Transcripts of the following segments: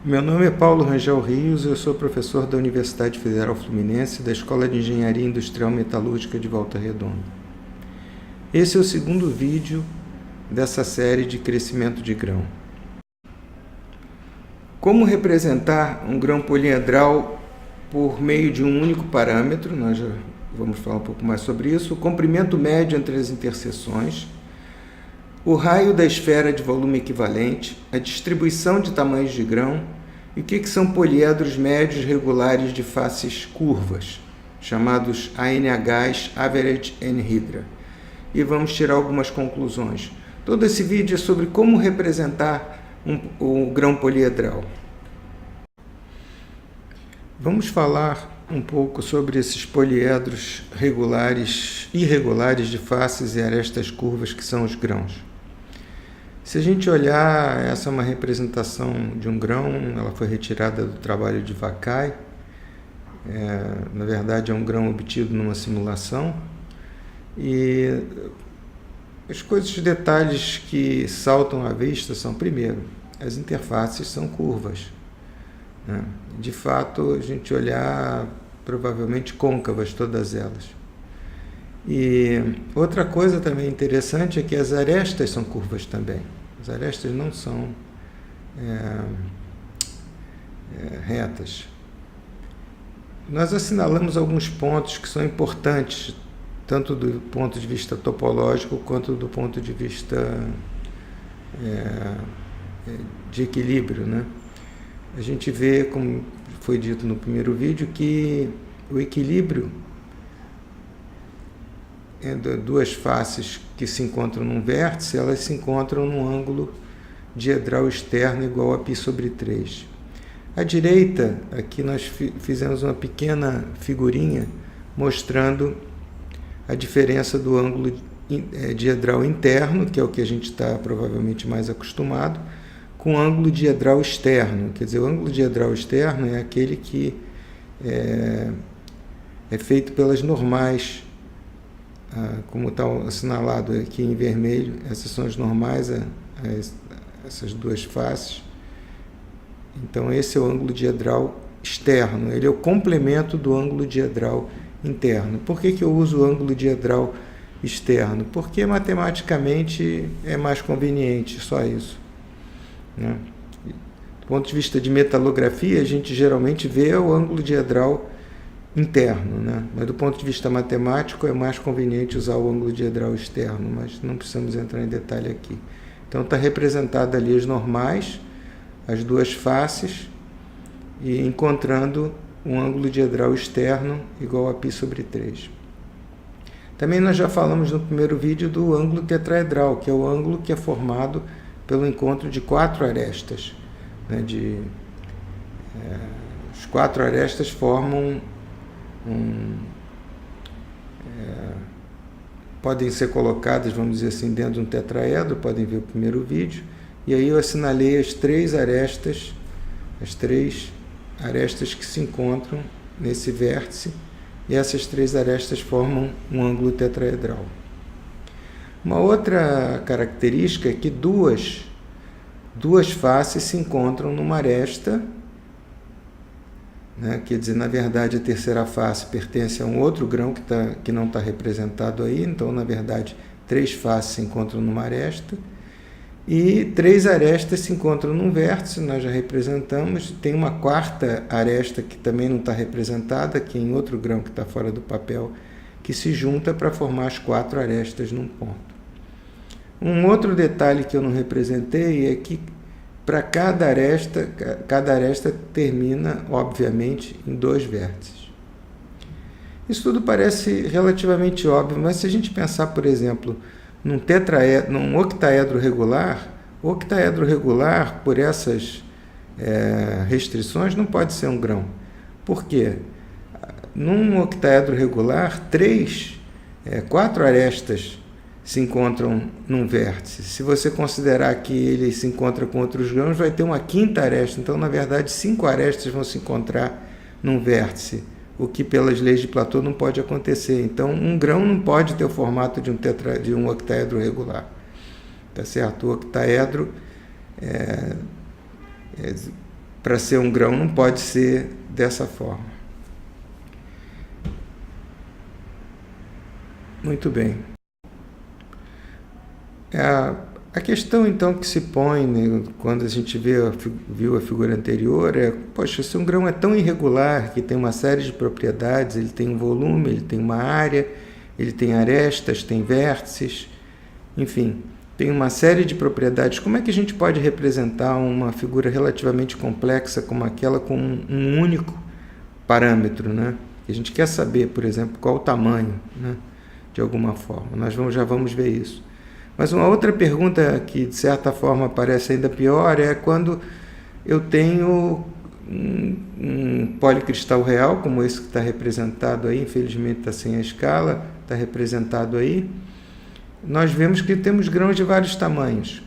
Meu nome é Paulo Rangel Rios, eu sou professor da Universidade Federal Fluminense da Escola de Engenharia Industrial Metalúrgica de Volta Redonda. Esse é o segundo vídeo dessa série de crescimento de grão. Como representar um grão poliedral por meio de um único parâmetro? Nós já vamos falar um pouco mais sobre isso. O comprimento médio entre as interseções, o raio da esfera de volume equivalente, a distribuição de tamanhos de grão e o que são poliedros médios regulares de faces curvas, chamados ANHs, Average Anhydra. E vamos tirar algumas conclusões. Todo esse vídeo é sobre como representar o grão poliedral. Vamos falar um pouco sobre esses poliedros regulares, irregulares de faces e arestas curvas que são os grãos. Se a gente olhar, essa é uma representação de um grão, ela foi retirada do trabalho de Vakai. Na verdade é um grão obtido numa simulação. E os detalhes que saltam à vista são, primeiro, as interfaces são curvas. De fato, a gente olhar, provavelmente côncavas todas elas. E outra coisa também interessante é que as arestas são curvas também. As arestas não são retas. Nós assinalamos alguns pontos que são importantes, tanto do ponto de vista topológico quanto do ponto de vista de equilíbrio, né? A gente vê, como foi dito no primeiro vídeo, que o equilíbrio entre duas faces que se encontram num vértice, elas se encontram num ângulo diedral externo igual a π sobre 3. À direita, aqui nós fizemos uma pequena figurinha mostrando a diferença do ângulo diedral interno, que é o que a gente está provavelmente mais acostumado, com o ângulo diedral externo. Quer dizer, o ângulo diedral externo é aquele que é feito pelas normais, como está assinalado aqui em vermelho. Essas são as normais, essas duas faces. Então esse é o ângulo diedral externo, ele é o complemento do ângulo diedral interno. Por que eu uso o ângulo diedral externo? Porque matematicamente é mais conveniente, só isso. Do ponto de vista de metalografia, a gente geralmente vê o ângulo diedral interno, mas do ponto de vista matemático é mais conveniente usar o ângulo diedral externo, mas não precisamos entrar em detalhe aqui. Então está representado ali as normais, as duas faces, e encontrando um ângulo diedral externo igual a π sobre 3. Também nós já falamos no primeiro vídeo do ângulo tetraedral, que é o ângulo que é formado pelo encontro de quatro arestas. As quatro arestas formam podem ser colocadas, vamos dizer assim, dentro de um tetraedro. Podem ver o primeiro vídeo. E aí eu assinalei as três arestas que se encontram nesse vértice, e essas três arestas formam um ângulo tetraedral. Uma outra característica é que duas faces se encontram numa aresta, quer dizer, na verdade a terceira face pertence a um outro grão que não está representado aí. Então, na verdade, três faces se encontram numa aresta, e três arestas se encontram num vértice, nós já representamos. Tem uma quarta aresta que também não está representada, que é em outro grão que está fora do papel, que se junta para formar as quatro arestas num ponto. Um outro detalhe que eu não representei é que para cada aresta termina, obviamente, em dois vértices. Isso tudo parece relativamente óbvio, mas se a gente pensar, por exemplo, num octaedro regular, o octaedro regular, por essas restrições, não pode ser um grão. Por quê? Num octaedro regular, quatro arestas se encontram num vértice. Se você considerar que ele se encontra com outros grãos, vai ter uma quinta aresta. Então, na verdade, 5 arestas vão se encontrar num vértice, o que pelas leis de Platão não pode acontecer. Então, um grão não pode ter o formato de um octaedro regular. Tá certo? O octaedro para ser um grão não pode ser dessa forma. Muito bem. A questão, então, que se põe, né, quando a gente viu a figura anterior é, poxa, se um grão é tão irregular, que tem uma série de propriedades, ele tem um volume, ele tem uma área, ele tem arestas, tem vértices, enfim, tem uma série de propriedades. Como é que a gente pode representar uma figura relativamente complexa como aquela com um único parâmetro, né? A gente quer saber, por exemplo, qual o tamanho, né, de alguma forma. Nós já vamos ver isso. Mas uma outra pergunta que, de certa forma, parece ainda pior é quando eu tenho um policristal real, como esse que está representado aí, infelizmente está sem a escala, está representado aí. Nós vemos que temos grãos de vários tamanhos.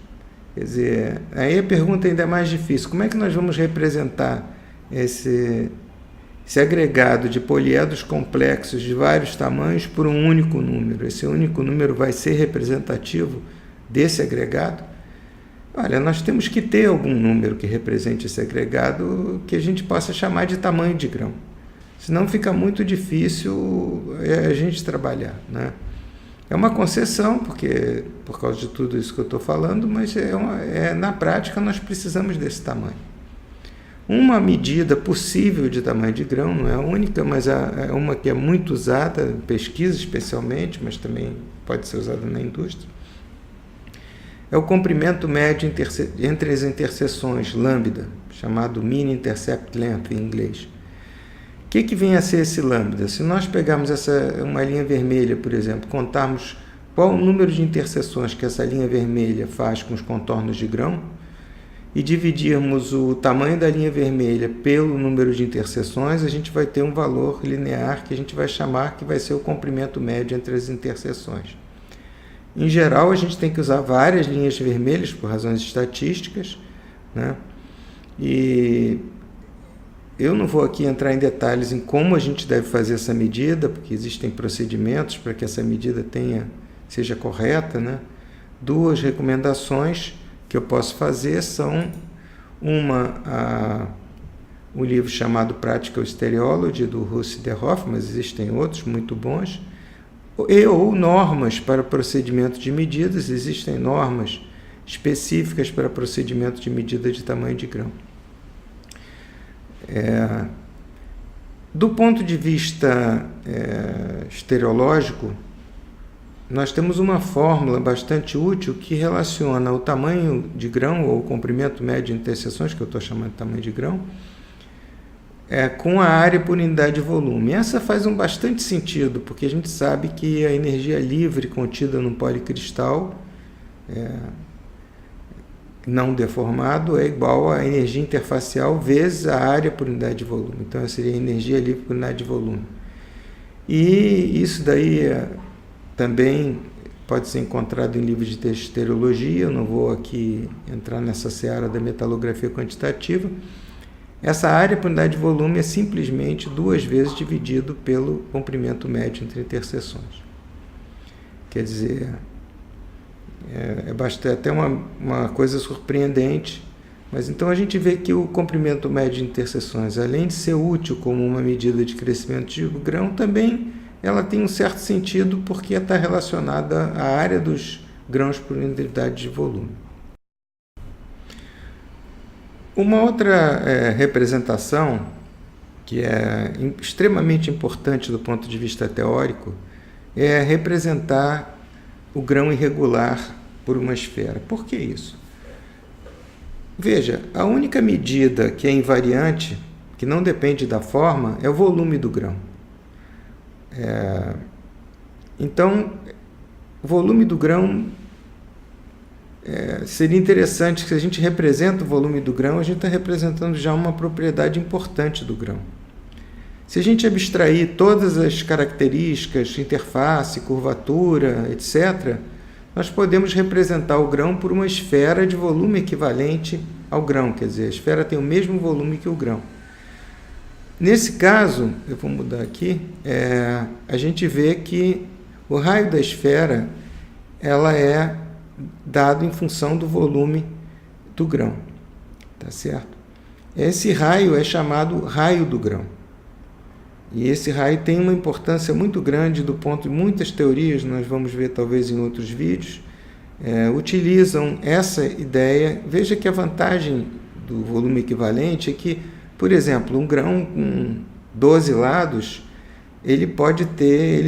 Quer dizer, aí a pergunta ainda é mais difícil. Como é que nós vamos representar esse agregado de poliedros complexos de vários tamanhos por um único número? Esse único número vai ser representativo desse agregado? Olha, nós temos que ter algum número que represente esse agregado que a gente possa chamar de tamanho de grão. Senão fica muito difícil a gente trabalhar, né? É uma concessão, porque, por causa de tudo isso que eu estou falando, mas na prática nós precisamos desse tamanho. Uma medida possível de tamanho de grão, não é a única, mas é uma que é muito usada em pesquisa especialmente, mas também pode ser usada na indústria, é o comprimento médio entre as interseções, lambda, chamado Mean Intercept Length em inglês. O que vem a ser esse lambda? Se nós pegarmos uma linha vermelha, por exemplo, contarmos qual o número de interseções que essa linha vermelha faz com os contornos de grão, e dividirmos o tamanho da linha vermelha pelo número de interseções, a gente vai ter um valor linear que a gente vai chamar que vai ser o comprimento médio entre as interseções. Em geral, a gente tem que usar várias linhas vermelhas por razões estatísticas, né? E eu não vou aqui entrar em detalhes em como a gente deve fazer essa medida, porque existem procedimentos para que essa medida seja correta, né? Duas recomendações que eu posso fazer são um livro chamado Practical Stereology, do Russ Derhoff, mas existem outros muito bons, ou normas para procedimento de medidas. Existem normas específicas para procedimento de medida de tamanho de grão. Do ponto de vista estereológico, nós temos uma fórmula bastante útil que relaciona o tamanho de grão, ou o comprimento médio de interseções, que eu estou chamando de tamanho de grão, com a área por unidade de volume. Essa faz bastante sentido, porque a gente sabe que a energia livre contida no policristal não deformado é igual à energia interfacial vezes a área por unidade de volume. Então, essa seria a energia livre por unidade de volume. E isso daí também pode ser encontrado em livros de texto de estereologia. Eu não vou aqui entrar nessa seara da metalografia quantitativa. Essa área por unidade de volume é simplesmente 2 vezes dividido pelo comprimento médio entre interseções. Quer dizer, é até uma coisa surpreendente, mas então a gente vê que o comprimento médio de interseções, além de ser útil como uma medida de crescimento de grão, também ela tem um certo sentido porque está relacionada à área dos grãos por unidade de volume. Uma outra representação que é extremamente importante do ponto de vista teórico é representar o grão irregular por uma esfera. Por que isso? Veja, a única medida que é invariante, que não depende da forma, é o volume do grão. Então, o volume do grão seria interessante que, se a gente representa o volume do grão, a gente está representando já uma propriedade importante do grão. Se a gente abstrair todas as características, interface, curvatura, etc., nós podemos representar o grão por uma esfera de volume equivalente ao grão, quer dizer, a esfera tem o mesmo volume que o grão. Nesse caso, eu vou mudar aqui, a gente vê que o raio da esfera ela é dado em função do volume do grão, tá certo? Esse raio é chamado raio do grão. E esse raio tem uma importância muito grande do ponto de muitas teorias, nós vamos ver talvez em outros vídeos, utilizam essa ideia. Veja que a vantagem do volume equivalente é que, por exemplo, um grão com 12 lados, ele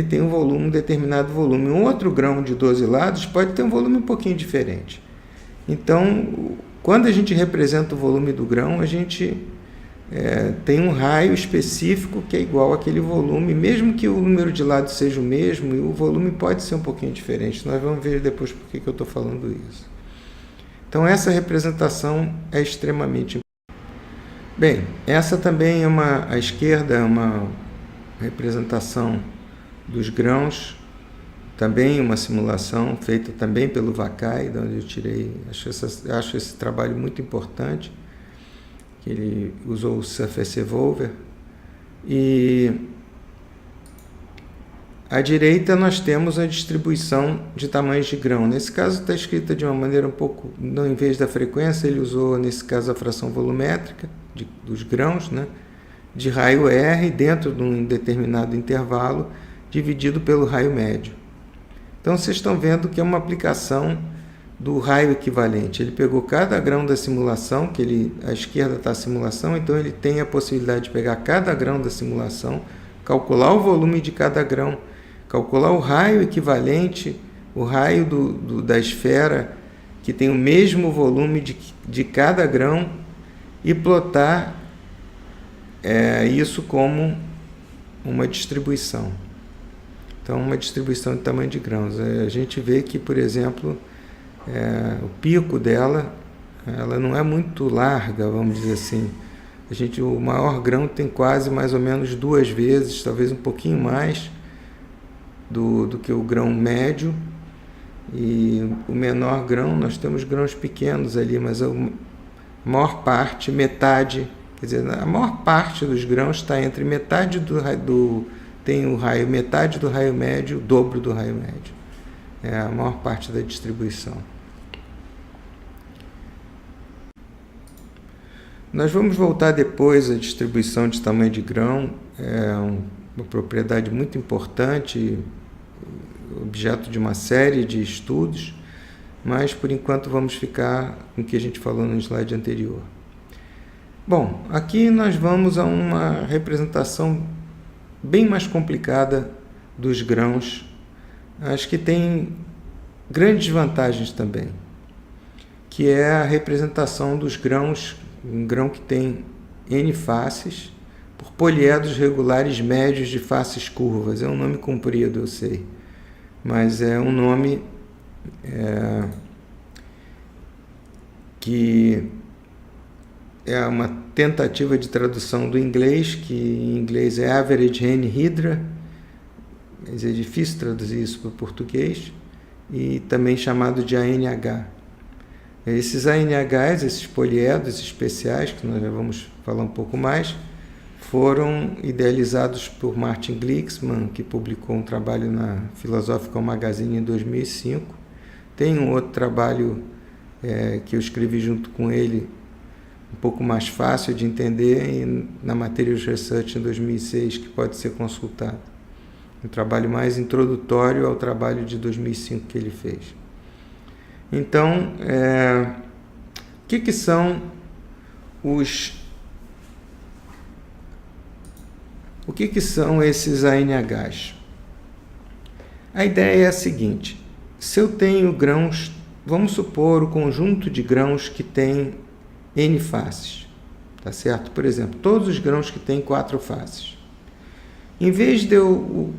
tem um determinado volume. Um outro grão de 12 lados pode ter um volume um pouquinho diferente. Então, quando a gente representa o volume do grão, a gente tem um raio específico que é igual àquele volume, mesmo que o número de lados seja o mesmo, e o volume pode ser um pouquinho diferente. Nós vamos ver depois por que eu estou falando isso. Então, essa representação é extremamente importante. Bem, essa também à esquerda é uma representação dos grãos, também uma simulação feita também pelo Vakai, de onde eu tirei, acho esse trabalho muito importante, que ele usou o Surface Evolver. E à direita nós temos a distribuição de tamanhos de grão. Nesse caso está escrita de uma maneira um pouco, não, em vez da frequência, ele usou nesse caso a fração volumétrica dos grãos, né, de raio R dentro de um determinado intervalo, dividido pelo raio médio. Então vocês estão vendo que é uma aplicação do raio equivalente. Ele pegou cada grão da simulação, à esquerda está a simulação, então ele tem a possibilidade de pegar cada grão da simulação, calcular o volume de cada grão, calcular o raio equivalente, o raio da esfera, que tem o mesmo volume de cada grão, e plotar isso como uma distribuição. Então, uma distribuição de tamanho de grãos. A gente vê que, por exemplo, o pico dela, ela não é muito larga, vamos dizer assim. O maior grão tem quase mais ou menos 2 vezes, talvez um pouquinho mais do que o grão médio. E o menor grão, nós temos grãos pequenos ali, mas a maior parte, metade, quer dizer, a maior parte dos grãos está entre metade tem o raio, metade do raio médio, o dobro do raio médio. É a maior parte da distribuição. Nós vamos voltar depois à distribuição de tamanho de grão, uma propriedade muito importante, objeto de uma série de estudos, mas por enquanto vamos ficar com o que a gente falou no slide anterior. Bom, aqui nós vamos a uma representação bem mais complicada dos grãos, acho que tem grandes vantagens também, que é a representação dos grãos, um grão que tem N faces, por poliedros regulares médios de faces curvas. É um nome comprido, eu sei, mas é um nome que é uma tentativa de tradução do inglês, que em inglês é Average N Hydra, mas é difícil traduzir isso para o português, e também chamado de ANH. Esses ANHs, esses poliedros especiais, que nós já vamos falar um pouco mais, foram idealizados por Martin Glicksman, que publicou um trabalho na Philosophical Magazine em 2005. Tem um outro trabalho que eu escrevi junto com ele, um pouco mais fácil de entender, na Materials Research em 2006, que pode ser consultado. Um trabalho mais introdutório ao trabalho de 2005 que ele fez. Então, o que são esses ANHs? A ideia é a seguinte: se eu tenho grãos, vamos supor o conjunto de grãos que tem N faces, tá certo? Por exemplo, todos os grãos que têm 4 faces. Em vez de eu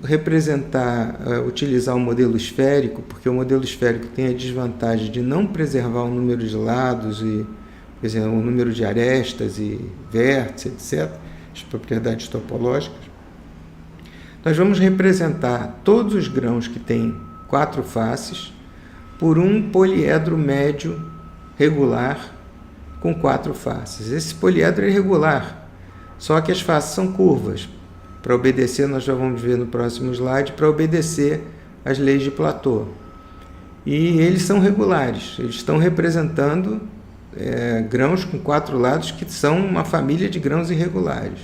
utilizar o modelo esférico, porque o modelo esférico tem a desvantagem de não preservar o número de lados, por exemplo, o número de arestas e vértices, etc., as propriedades topológicas, nós vamos representar todos os grãos que têm 4 faces por um poliedro médio regular com 4 faces. Esse poliedro é regular, só que as faces são curvas. Para obedecer, nós já vamos ver no próximo slide, para obedecer às leis de Platô. E eles são regulares, eles estão representando grãos com 4 lados que são uma família de grãos irregulares.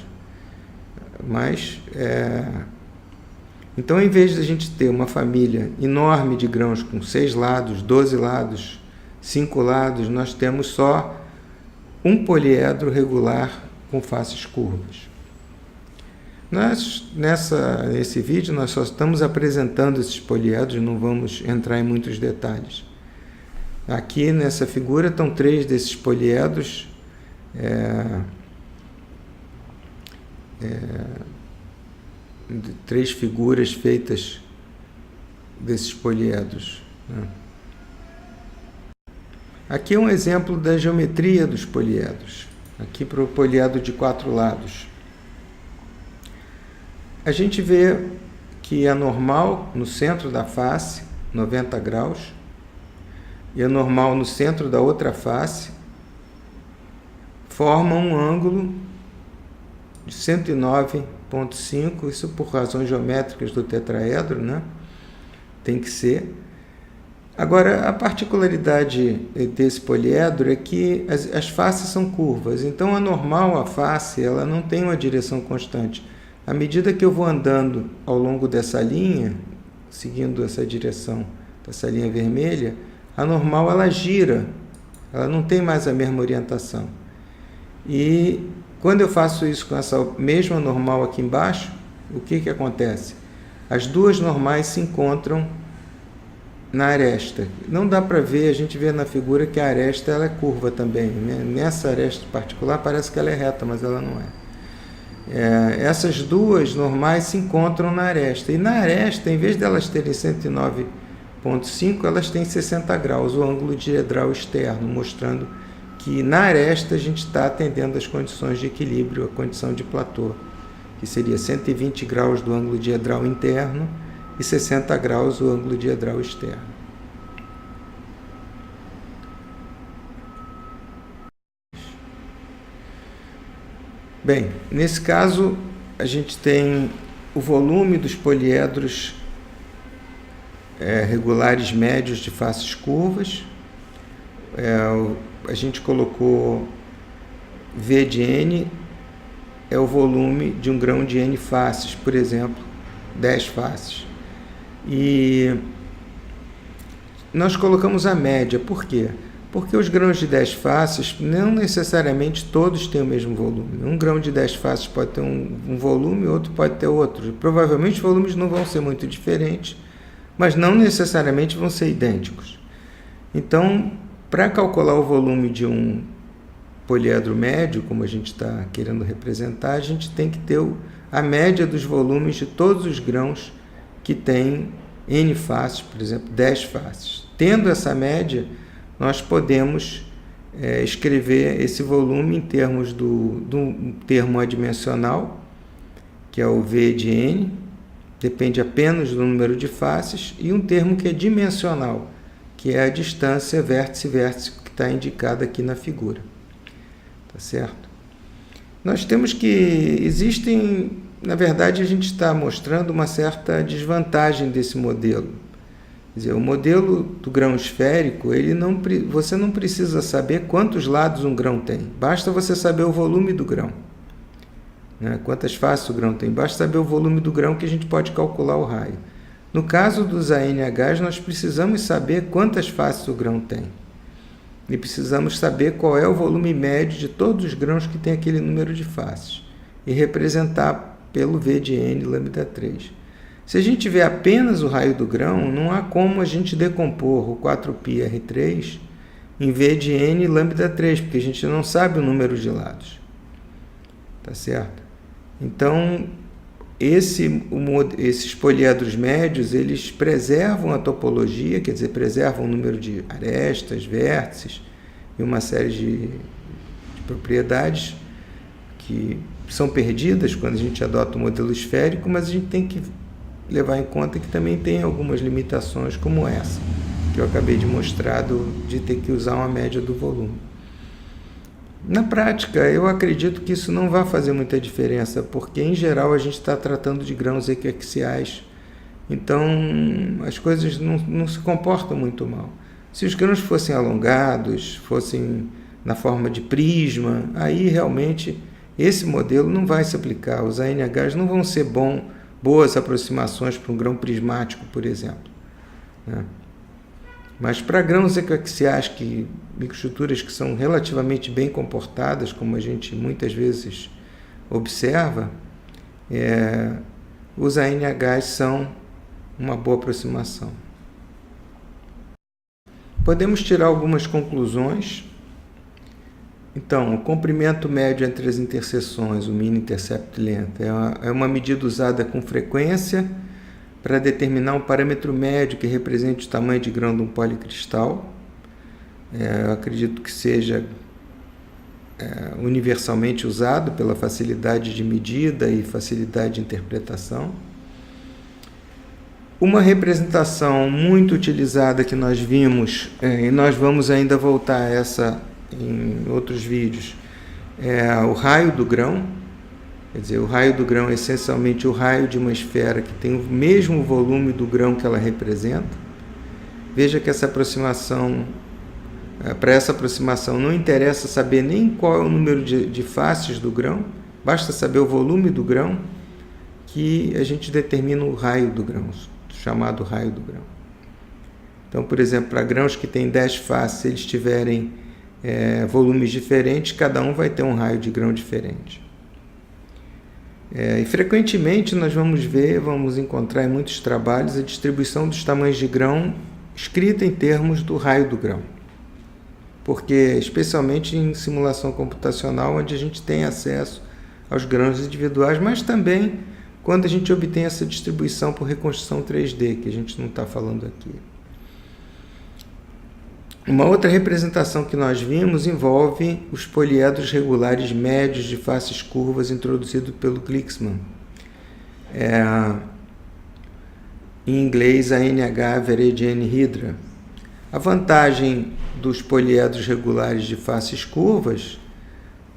Mas, então, em vez de a gente ter uma família enorme de grãos com 6 lados, 12 lados, 5 lados, nós temos só um poliedro regular com faces curvas. Nesse vídeo, nós só estamos apresentando esses poliedros, não vamos entrar em muitos detalhes. Aqui nessa figura estão 3 desses poliedros, 3 figuras feitas desses poliedros, né? Aqui é um exemplo da geometria dos poliedros. Aqui para o poliedro de 4 lados. A gente vê que a normal no centro da face, 90 graus, e a normal no centro da outra face, formam um ângulo de 109,5, isso por razões geométricas do tetraedro, né? Tem que ser. Agora, a particularidade desse poliedro é que as faces são curvas, então a normal, a face, ela não tem uma direção constante. À medida que eu vou andando ao longo dessa linha, seguindo essa direção, dessa linha vermelha, a normal ela gira, ela não tem mais a mesma orientação. E quando eu faço isso com essa mesma normal aqui embaixo, o que acontece? As duas normais se encontram na aresta. Não dá para ver, a gente vê na figura que a aresta ela é curva também, né? Nessa aresta particular parece que ela é reta, mas ela não é. Essas duas normais se encontram na aresta. E na aresta, em vez de elas terem 109,5, elas têm 60 graus, o ângulo diedral externo, mostrando que na aresta a gente está atendendo às condições de equilíbrio, a condição de platô, que seria 120 graus do ângulo diedral interno e 60 graus o ângulo diedral externo. Bem, nesse caso, a gente tem o volume dos poliedros regulares médios de faces curvas. A gente colocou V de N, é o volume de um grão de N faces, por exemplo, 10 faces. E nós colocamos a média, por quê? Porque os grãos de 10 faces, não necessariamente todos têm o mesmo volume. Um grão de 10 faces pode ter um volume, outro pode ter outro. Provavelmente os volumes não vão ser muito diferentes, mas não necessariamente vão ser idênticos. Então, para calcular o volume de um poliedro médio, como a gente está querendo representar, a gente tem que ter a média dos volumes de todos os grãos que têm N faces, por exemplo, 10 faces. Tendo essa média, nós podemos escrever esse volume em termos do termo adimensional, que é o V de N, depende apenas do número de faces, e um termo que é dimensional, que é a distância vértice-vértice, que está indicada aqui na figura. Tá certo? Nós temos que... Na verdade, a gente está mostrando uma certa desvantagem desse modelo. Quer dizer, o modelo do grão esférico, você não precisa saber quantos lados um grão tem. Basta você saber o volume do grão, né? Quantas faces o grão tem. Basta saber o volume do grão que a gente pode calcular o raio. No caso dos ANHs, nós precisamos saber quantas faces o grão tem. E precisamos saber qual é o volume médio de todos os grãos que tem aquele número de faces. E representar pelo V de N lambda 3. Se a gente tiver apenas o raio do grão, não há como a gente decompor o 4πr3 em V de N lambda 3, porque a gente não sabe o número de lados. Tá certo? Então, esses poliedros médios, eles preservam a topologia, quer dizer, preservam o número de arestas, vértices e uma série de propriedades que são perdidas quando a gente adota o modelo esférico, mas a gente tem que levar em conta que também tem algumas limitações como essa, que eu acabei de mostrar, de ter que usar uma média do volume. Na prática, eu acredito que isso não vai fazer muita diferença, porque em geral a gente está tratando de grãos equiaxiais, então as coisas não se comportam muito mal. Se os grãos fossem alongados, fossem na forma de prisma, aí realmente esse modelo não vai se aplicar. Os ANHs não vão ser boas aproximações para um grão prismático, por exemplo, né? Mas para grãos ecoaxiais, microestruturas que são relativamente bem comportadas, como a gente muitas vezes observa, os ANHs são uma boa aproximação. Podemos tirar algumas conclusões. Então, o comprimento médio entre as interseções, o mean intercept length, é uma medida usada com frequência para determinar um parâmetro médio que represente o tamanho de grão de um policristal. Eu acredito que seja universalmente usado pela facilidade de medida e facilidade de interpretação. Uma representação muito utilizada que nós vimos, e nós vamos ainda voltar a essa em outros vídeos, é o raio do grão. Quer dizer, o raio do grão é essencialmente o raio de uma esfera que tem o mesmo volume do grão que ela representa. Veja que para essa aproximação não interessa saber nem qual é o número de faces do grão, basta saber o volume do grão que a gente determina o raio do grão, chamado raio do grão. Então, por exemplo, para grãos que têm 10 faces, se eles tiverem volumes diferentes, cada um vai ter um raio de grão diferente. E frequentemente nós vamos encontrar em muitos trabalhos a distribuição dos tamanhos de grão escrita em termos do raio do grão. Porque, especialmente em simulação computacional, onde a gente tem acesso aos grãos individuais, mas também quando a gente obtém essa distribuição por reconstrução 3D, que a gente não está falando aqui. Uma outra representação que nós vimos envolve os poliedros regulares médios de faces curvas introduzido pelo Glicksman. Em inglês, a ANH Veredgen Hydra. A vantagem dos poliedros regulares de faces curvas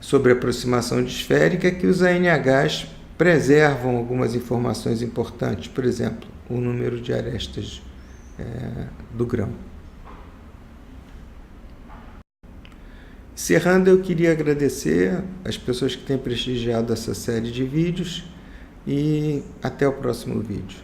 sobre a aproximação esférica é que os ANHs preservam algumas informações importantes, por exemplo, o número de arestas do grão. Encerrando, eu queria agradecer as pessoas que têm prestigiado essa série de vídeos e até o próximo vídeo.